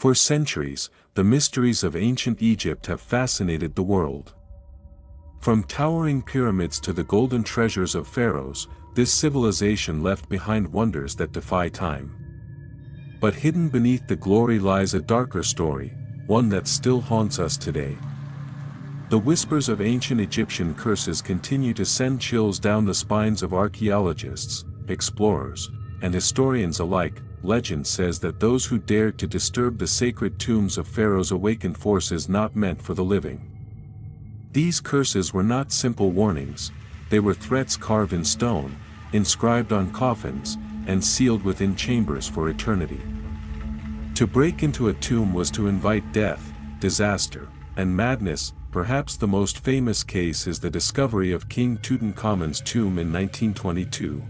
For centuries, the mysteries of ancient Egypt have fascinated the world. From towering pyramids to the golden treasures of pharaohs, this civilization left behind wonders that defy time. But hidden beneath the glory lies a darker story, one that still haunts us today. The whispers of ancient Egyptian curses continue to send chills down the spines of archaeologists, explorers, and historians alike. Legend says that those who dared to disturb the sacred tombs of pharaohs awakened forces not meant for the living. These curses were not simple warnings, they were threats carved in stone, inscribed on coffins, and sealed within chambers for eternity. To break into a tomb was to invite death, disaster, and madness. Perhaps the most famous case is the discovery of King Tutankhamun's tomb in 1922.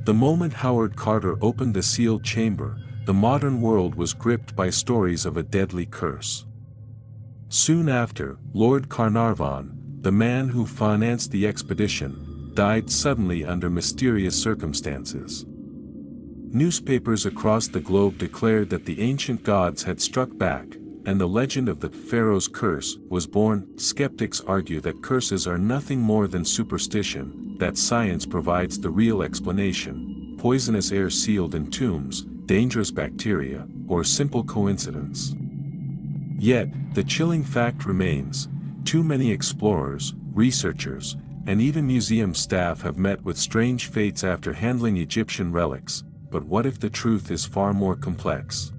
The moment Howard Carter opened the sealed chamber, the modern world was gripped by stories of a deadly curse. Soon after, Lord Carnarvon, the man who financed the expedition, died suddenly under mysterious circumstances. Newspapers across the globe declared that the ancient gods had struck back, and the legend of the Pharaoh's curse was born. Skeptics argue that curses are nothing more than superstition, that science provides the real explanation: poisonous air sealed in tombs, dangerous bacteria, or simple coincidence. Yet, the chilling fact remains: too many explorers, researchers, and even museum staff have met with strange fates after handling Egyptian relics. But what if the truth is far more complex?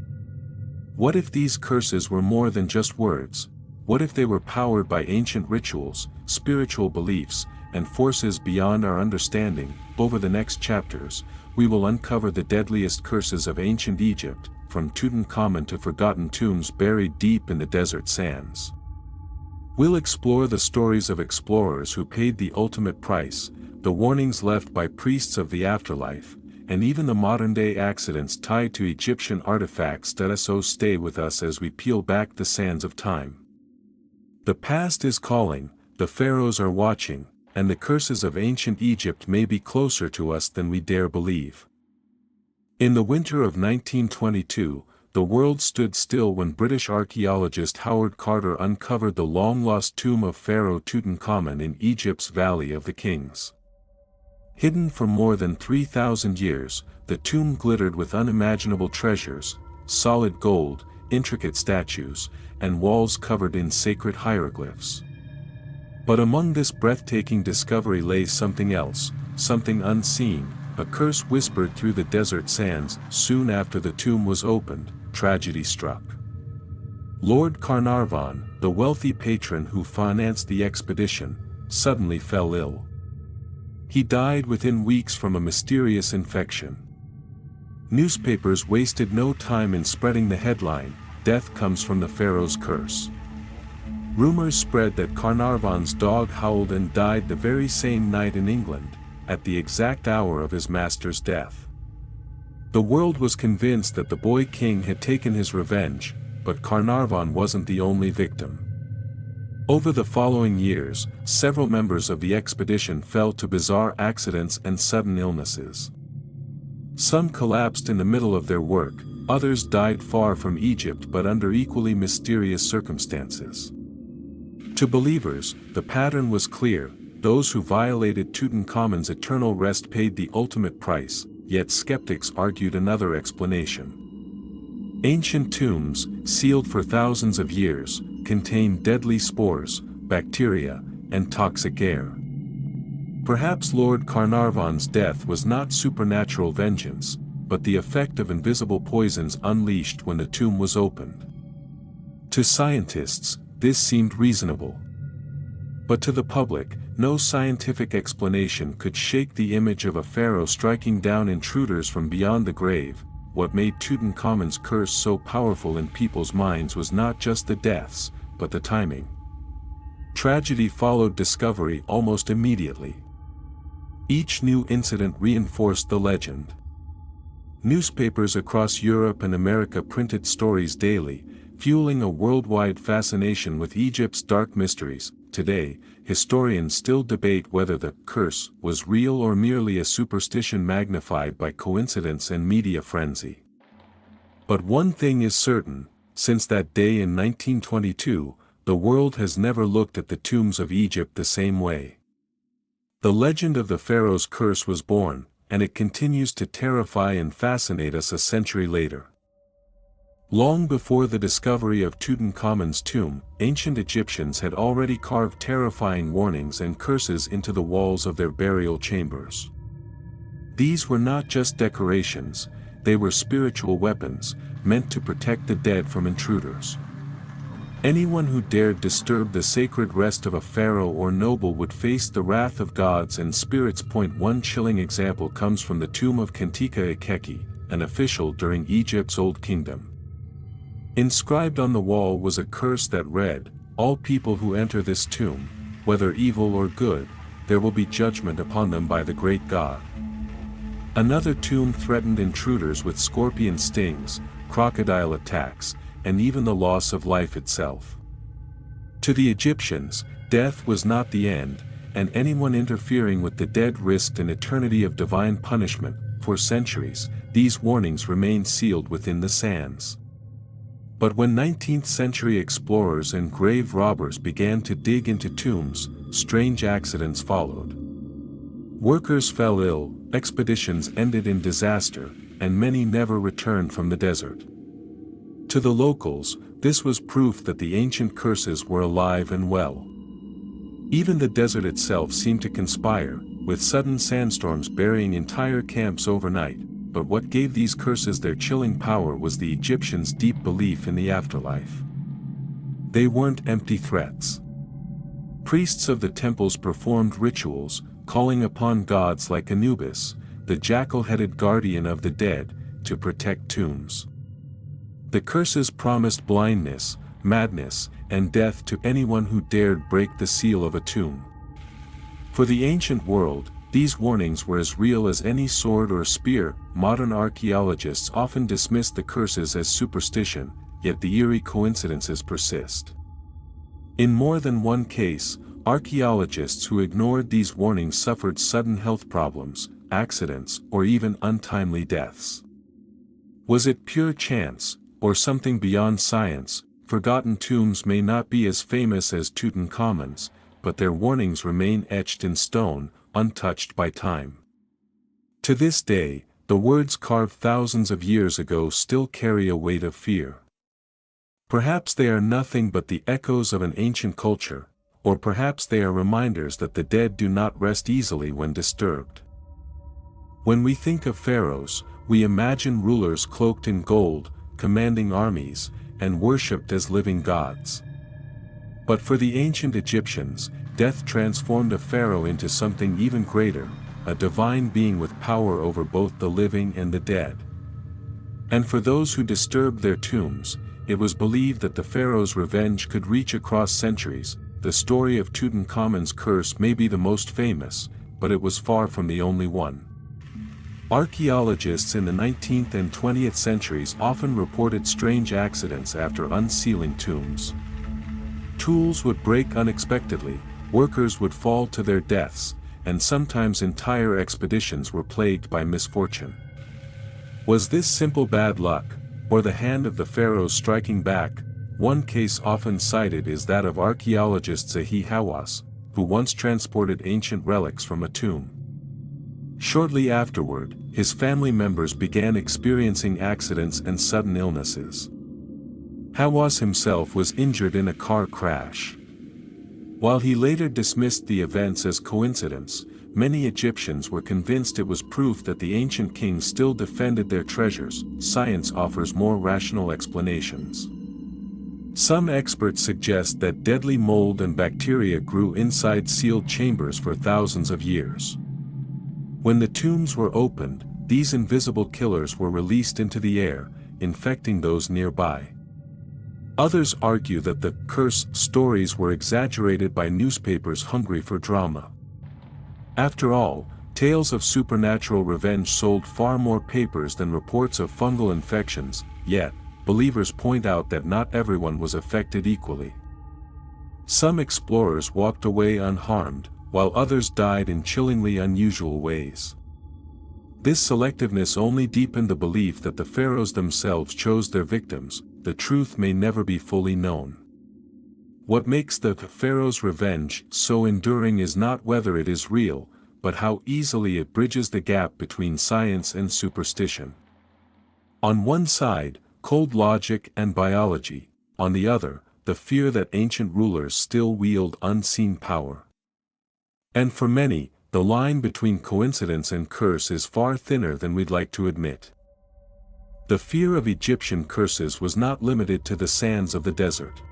What if these curses were more than just words? What if they were powered by ancient rituals, spiritual beliefs, and forces beyond our understanding? Over the next chapters, we will uncover the deadliest curses of ancient Egypt, from Tutankhamun to forgotten tombs buried deep in the desert sands. We'll explore the stories of explorers who paid the ultimate price, the warnings left by priests of the afterlife, and even the modern-day accidents tied to Egyptian artifacts. So stay with us as we peel back the sands of time. The past is calling, the pharaohs are watching, and the curses of ancient Egypt may be closer to us than we dare believe. In the winter of 1922, the world stood still when British archaeologist Howard Carter uncovered the long-lost tomb of Pharaoh Tutankhamun in Egypt's Valley of the Kings. Hidden for more than 3,000 years, the tomb glittered with unimaginable treasures: solid gold, intricate statues, and walls covered in sacred hieroglyphs. But among this breathtaking discovery lay something else, something unseen, a curse whispered through the desert sands. Soon after the tomb was opened, tragedy struck. Lord Carnarvon, the wealthy patron who financed the expedition, suddenly fell ill. He died within weeks from a mysterious infection. Newspapers wasted no time in spreading the headline: "Death comes from the Pharaoh's curse." Rumors spread that Carnarvon's dog howled and died the very same night in England, at the exact hour of his master's death. The world was convinced that the boy king had taken his revenge, but Carnarvon wasn't the only victim. Over the following years, several members of the expedition fell to bizarre accidents and sudden illnesses. Some collapsed in the middle of their work, others died far from Egypt but under equally mysterious circumstances. To believers, the pattern was clear: those who violated Tutankhamun's eternal rest paid the ultimate price. Yet skeptics argued another explanation. Ancient tombs, sealed for thousands of years, contain deadly spores, bacteria, and toxic air. Perhaps Lord Carnarvon's death was not supernatural vengeance, but the effect of invisible poisons unleashed when the tomb was opened. To scientists, this seemed reasonable. But to the public, no scientific explanation could shake the image of a pharaoh striking down intruders from beyond the grave. What made Tutankhamun's curse so powerful in people's minds was not just the deaths, but the timing. Tragedy followed discovery almost immediately. Each new incident reinforced the legend. Newspapers across Europe and America printed stories daily, fueling a worldwide fascination with Egypt's dark mysteries. Today, historians still debate whether the curse was real or merely a superstition magnified by coincidence and media frenzy. But one thing is certain, since that day in 1922, the world has never looked at the tombs of Egypt the same way. The legend of the Pharaoh's curse was born, and it continues to terrify and fascinate us a century later. Long before the discovery of Tutankhamun's tomb, ancient Egyptians had already carved terrifying warnings and curses into the walls of their burial chambers. These were not just decorations, they were spiritual weapons, meant to protect the dead from intruders. Anyone who dared disturb the sacred rest of a pharaoh or noble would face the wrath of gods and spirits. One chilling example comes from the tomb of Kentika Ekeki, an official during Egypt's Old Kingdom. Inscribed on the wall was a curse that read, "All people who enter this tomb, whether evil or good, there will be judgment upon them by the great God." Another tomb threatened intruders with scorpion stings, crocodile attacks, and even the loss of life itself. To the Egyptians, death was not the end, and anyone interfering with the dead risked an eternity of divine punishment. For centuries, these warnings remained sealed within the sands. But when 19th-century explorers and grave robbers began to dig into tombs, strange accidents followed. Workers fell ill, expeditions ended in disaster, and many never returned from the desert. To the locals, this was proof that the ancient curses were alive and well. Even the desert itself seemed to conspire, with sudden sandstorms burying entire camps overnight. But what gave these curses their chilling power was the Egyptians' deep belief in the afterlife. They weren't empty threats. Priests of the temples performed rituals, calling upon gods like Anubis, the jackal-headed guardian of the dead, to protect tombs. The curses promised blindness, madness, and death to anyone who dared break the seal of a tomb. For the ancient world, these warnings were as real as any sword or spear. Modern archaeologists often dismiss the curses as superstition, yet the eerie coincidences persist. In more than one case, archaeologists who ignored these warnings suffered sudden health problems, accidents, or even untimely deaths. Was it pure chance, or something beyond science? Forgotten tombs may not be as famous as Tutankhamun's, but their warnings remain etched in stone, untouched by time. To this day, the words carved thousands of years ago still carry a weight of fear. Perhaps they are nothing but the echoes of an ancient culture, or perhaps they are reminders that the dead do not rest easily when disturbed. When we think of pharaohs, we imagine rulers cloaked in gold, commanding armies, and worshipped as living gods. But for the ancient Egyptians, death transformed a pharaoh into something even greater, a divine being with power over both the living and the dead. And for those who disturbed their tombs, it was believed that the pharaoh's revenge could reach across centuries. The story of Tutankhamun's curse may be the most famous, but it was far from the only one. Archaeologists in the 19th and 20th centuries often reported strange accidents after unsealing tombs. Tools would break unexpectedly, workers would fall to their deaths, and sometimes entire expeditions were plagued by misfortune. Was this simple bad luck, or the hand of the pharaohs striking back? One case often cited is that of archaeologist Zahi Hawass, who once transported ancient relics from a tomb. Shortly afterward, his family members began experiencing accidents and sudden illnesses. Hawass himself was injured in a car crash. While he later dismissed the events as coincidence, many Egyptians were convinced it was proof that the ancient kings still defended their treasures. Science offers more rational explanations. Some experts suggest that deadly mold and bacteria grew inside sealed chambers for thousands of years. When the tombs were opened, these invisible killers were released into the air, infecting those nearby. Others argue that the curse stories were exaggerated by newspapers hungry for drama. After all, tales of supernatural revenge sold far more papers than reports of fungal infections, yet, believers point out that not everyone was affected equally. Some explorers walked away unharmed, while others died in chillingly unusual ways. This selectiveness only deepened the belief that the pharaohs themselves chose their victims. The truth may never be fully known. What makes the pharaoh's revenge so enduring is not whether it is real, but how easily it bridges the gap between science and superstition. On one side, cold logic and biology; on the other, the fear that ancient rulers still wield unseen power. And for many, the line between coincidence and curse is far thinner than we'd like to admit. The fear of Egyptian curses was not limited to the sands of the desert.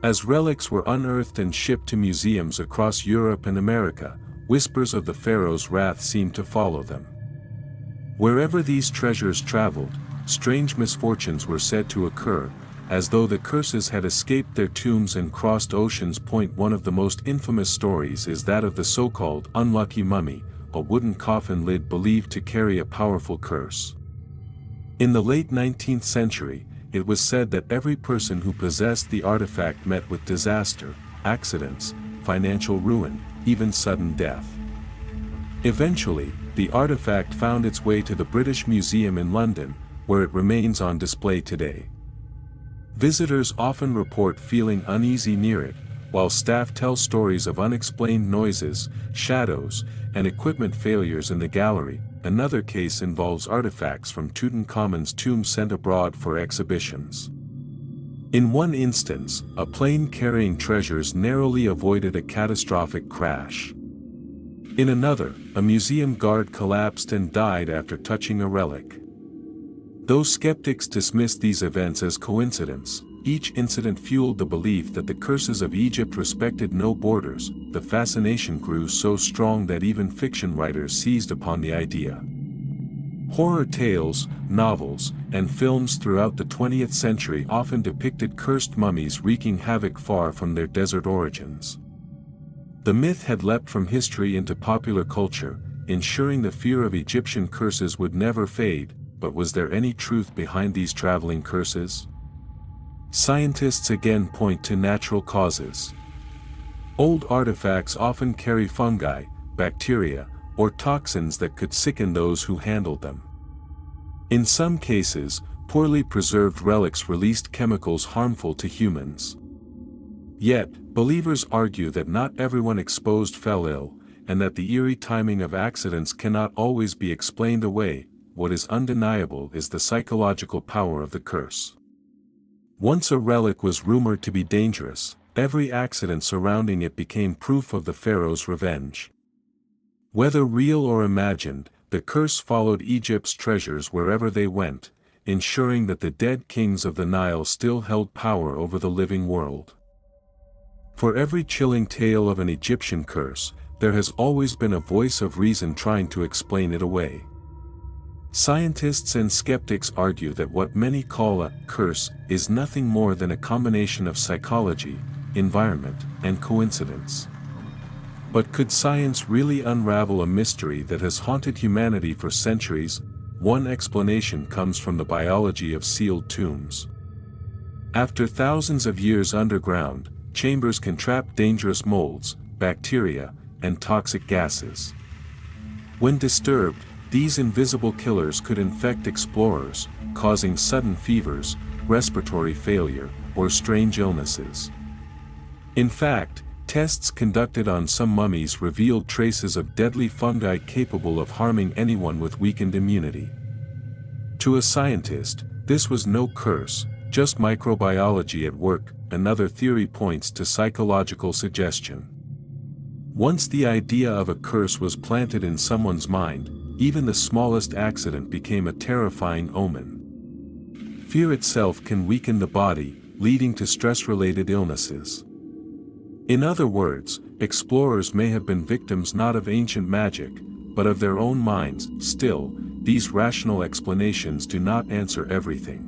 As relics were unearthed and shipped to museums across Europe and America, whispers of the pharaoh's wrath seemed to follow them. Wherever these treasures traveled, strange misfortunes were said to occur, as though the curses had escaped their tombs and crossed oceans. One of the most infamous stories is that of the so-called unlucky mummy, a wooden coffin lid believed to carry a powerful curse. In the late 19th century, it was said that every person who possessed the artifact met with disaster, accidents, financial ruin, even sudden death. Eventually, the artifact found its way to the British Museum in London, where it remains on display today. Visitors often report feeling uneasy near it, while staff tell stories of unexplained noises, shadows, and equipment failures in the gallery. Another case involves artifacts from Tutankhamun's tomb sent abroad for exhibitions. In one instance, a plane carrying treasures narrowly avoided a catastrophic crash. In another, a museum guard collapsed and died after touching a relic. Though skeptics dismissed these events as coincidence, each incident fueled the belief that the curses of Egypt respected no borders. The fascination grew so strong that even fiction writers seized upon the idea. Horror tales, novels, and films throughout the 20th century often depicted cursed mummies wreaking havoc far from their desert origins. The myth had leapt from history into popular culture, ensuring the fear of Egyptian curses would never fade. But was there any truth behind these traveling curses? Scientists again point to natural causes. Old artifacts often carry fungi, bacteria, or toxins that could sicken those who handled them. In some cases, poorly preserved relics released chemicals harmful to humans. Yet, believers argue that not everyone exposed fell ill, and that the eerie timing of accidents cannot always be explained away. What is undeniable is the psychological power of the curse. Once a relic was rumored to be dangerous, every accident surrounding it became proof of the pharaoh's revenge. Whether real or imagined, the curse followed Egypt's treasures wherever they went, ensuring that the dead kings of the Nile still held power over the living world. For every chilling tale of an Egyptian curse, there has always been a voice of reason trying to explain it away. Scientists and skeptics argue that what many call a curse is nothing more than a combination of psychology, environment, and coincidence. But could science really unravel a mystery that has haunted humanity for centuries? One explanation comes from the biology of sealed tombs. After thousands of years underground, chambers can trap dangerous molds, bacteria, and toxic gases. When disturbed, these invisible killers could infect explorers, causing sudden fevers, respiratory failure, or strange illnesses. In fact, tests conducted on some mummies revealed traces of deadly fungi capable of harming anyone with weakened immunity. To a scientist, this was no curse, just microbiology at work. Another theory points to psychological suggestion. Once the idea of a curse was planted in someone's mind, even the smallest accident became a terrifying omen. Fear itself can weaken the body, leading to stress-related illnesses. In other words, explorers may have been victims not of ancient magic, but of their own minds. Still, these rational explanations do not answer everything.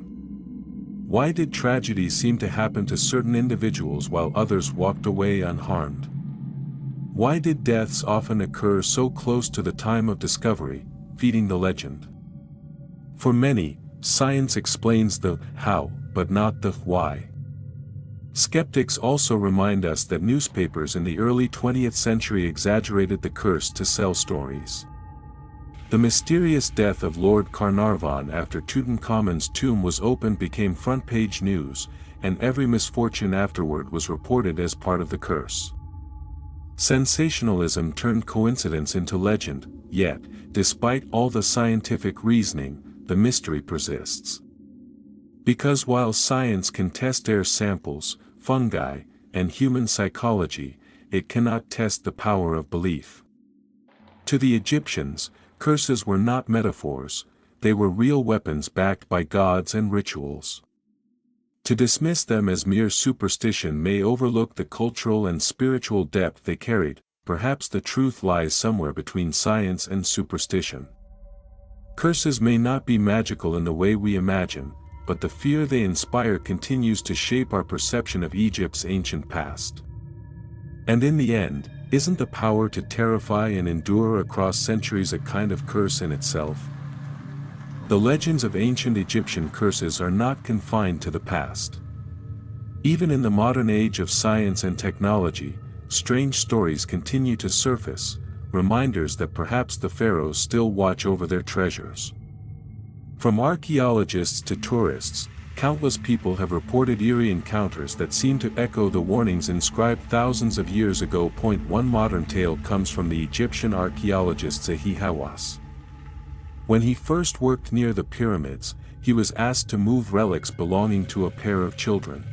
Why did tragedies seem to happen to certain individuals while others walked away unharmed? Why did deaths often occur so close to the time of discovery, feeding the legend? For many, science explains the how, but not the why. Skeptics also remind us that newspapers in the early 20th century exaggerated the curse to sell stories. The mysterious death of Lord Carnarvon after Tutankhamun's tomb was opened became front-page news, and every misfortune afterward was reported as part of the curse. Sensationalism turned coincidence into legend, yet, despite all the scientific reasoning, the mystery persists. Because while science can test air samples, fungi, and human psychology, it cannot test the power of belief. To the Egyptians, curses were not metaphors, they were real weapons backed by gods and rituals. To dismiss them as mere superstition may overlook the cultural and spiritual depth they carried. Perhaps the truth lies somewhere between science and superstition. Curses may not be magical in the way we imagine, but the fear they inspire continues to shape our perception of Egypt's ancient past. And in the end, isn't the power to terrify and endure across centuries a kind of curse in itself? The legends of ancient Egyptian curses are not confined to the past. Even in the modern age of science and technology, strange stories continue to surface, reminders that perhaps the pharaohs still watch over their treasures. From archaeologists to tourists, countless people have reported eerie encounters that seem to echo the warnings inscribed thousands of years ago. One modern tale comes from the Egyptian archaeologist Zahi Hawass. When he first worked near the pyramids, he was asked to move relics belonging to a pair of children.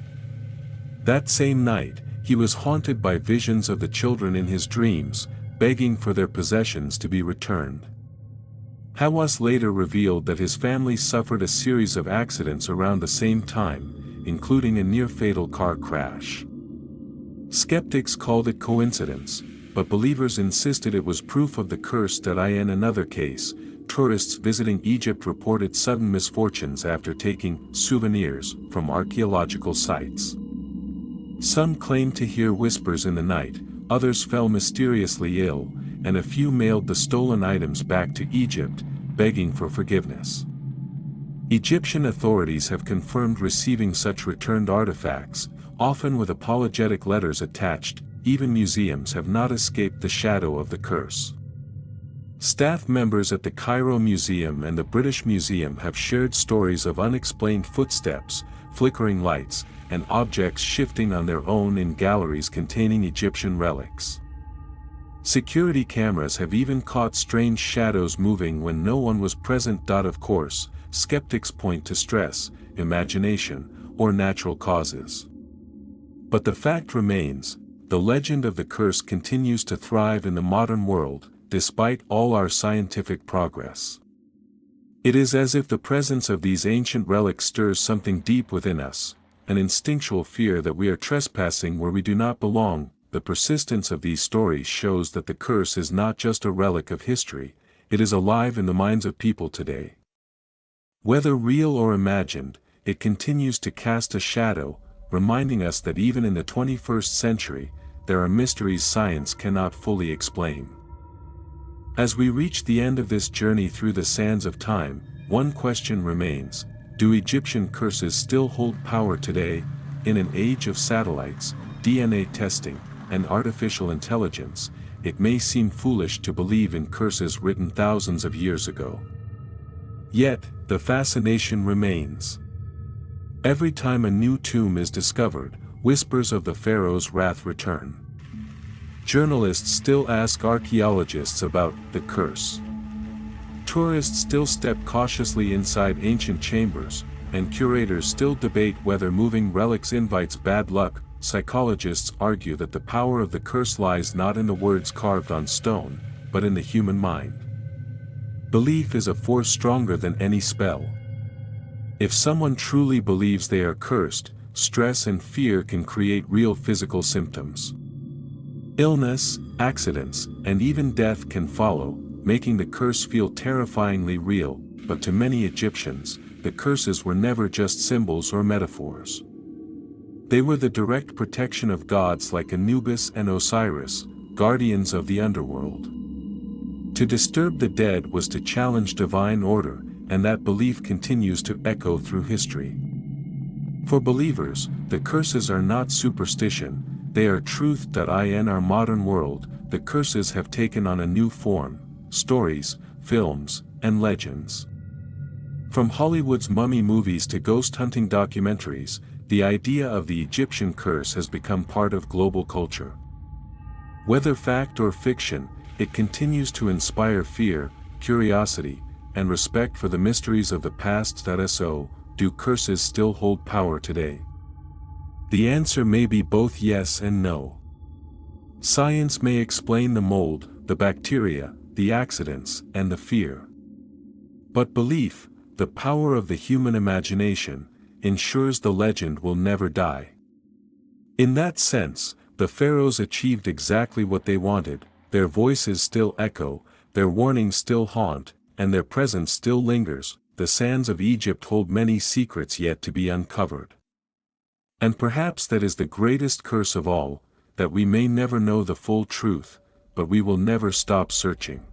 That same night, he was haunted by visions of the children in his dreams, begging for their possessions to be returned. Hawass later revealed that his family suffered a series of accidents around the same time, including a near-fatal car crash. Skeptics called it coincidence, but believers insisted it was proof of the curse. In another case, tourists visiting Egypt reported sudden misfortunes after taking souvenirs from archaeological sites. Some claimed to hear whispers in the night, others fell mysteriously ill, and a few mailed the stolen items back to Egypt, begging for forgiveness. Egyptian authorities have confirmed receiving such returned artifacts, often with apologetic letters attached. Even museums have not escaped the shadow of the curse. Staff members at the Cairo Museum and the British Museum have shared stories of unexplained footsteps, flickering lights, and objects shifting on their own in galleries containing Egyptian relics. Security cameras have even caught strange shadows moving when no one was present. Of course, skeptics point to stress, imagination, or natural causes. But the fact remains, the legend of the curse continues to thrive in the modern world, despite all our scientific progress. It is as if the presence of these ancient relics stirs something deep within us, an instinctual fear that we are trespassing where we do not belong. The persistence of these stories shows that the curse is not just a relic of history, it is alive in the minds of people today. Whether real or imagined, it continues to cast a shadow, reminding us that even in the 21st century, there are mysteries science cannot fully explain. As we reach the end of this journey through the sands of time, one question remains: do Egyptian curses still hold power today? In an age of satellites, DNA testing, and artificial intelligence, it may seem foolish to believe in curses written thousands of years ago. Yet, the fascination remains. Every time a new tomb is discovered, whispers of the pharaoh's wrath return. Journalists still ask archaeologists about the curse. Tourists still step cautiously inside ancient chambers, and curators still debate whether moving relics invites bad luck. Psychologists argue that the power of the curse lies not in the words carved on stone, but in the human mind. Belief is a force stronger than any spell. If someone truly believes they are cursed, stress and fear can create real physical symptoms. Illness, accidents, and even death can follow, making the curse feel terrifyingly real. But to many Egyptians, the curses were never just symbols or metaphors. They were the direct protection of gods like Anubis and Osiris, guardians of the underworld. To disturb the dead was to challenge divine order, and that belief continues to echo through history. For believers, the curses are not superstition, they are truth. In our modern world, the curses have taken on a new form: stories, films, and legends. From Hollywood's mummy movies to ghost hunting documentaries, the idea of the Egyptian curse has become part of global culture. Whether fact or fiction, it continues to inspire fear, curiosity, and respect for the mysteries of the past. So, do curses still hold power today? The answer may be both yes and no. Science may explain the mold, the bacteria, the accidents, and the fear. But belief, the power of the human imagination, ensures the legend will never die. In that sense, the pharaohs achieved exactly what they wanted. Their voices still echo, their warnings still haunt, and their presence still lingers. The sands of Egypt hold many secrets yet to be uncovered. And perhaps that is the greatest curse of all, that we may never know the full truth, but we will never stop searching.